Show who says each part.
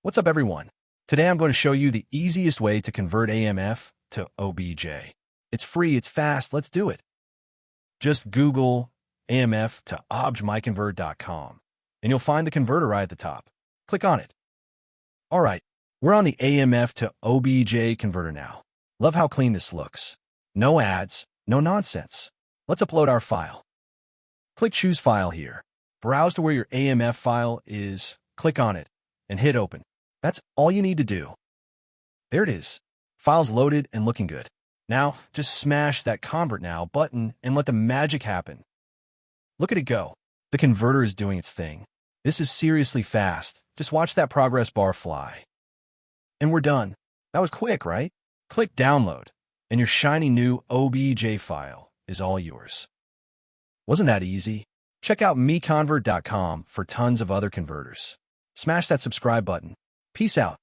Speaker 1: What's up, everyone? Today I'm going to show you the easiest way to convert AMF to OBJ. It's free, it's fast, let's do it. Just Google AMF to OBJ.MiConvert.com and you'll find the converter right at the top. Click on it. All right, we're on the AMF to OBJ converter now. Love how clean this looks. No ads, no nonsense. Let's upload our file. Click Choose File here. Browse to where your AMF file is, click on it, and hit Open. That's all you need to do. There it is. File's loaded and looking good. Now, just smash that Convert Now button and let the magic happen. Look at it go. The converter is doing its thing. This is seriously fast. Just watch that progress bar fly. And we're done. That was quick, right? Click Download, and your shiny new OBJ file is all yours. Wasn't that easy? Check out MiConvert.com for tons of other converters. Smash that subscribe button. Peace out.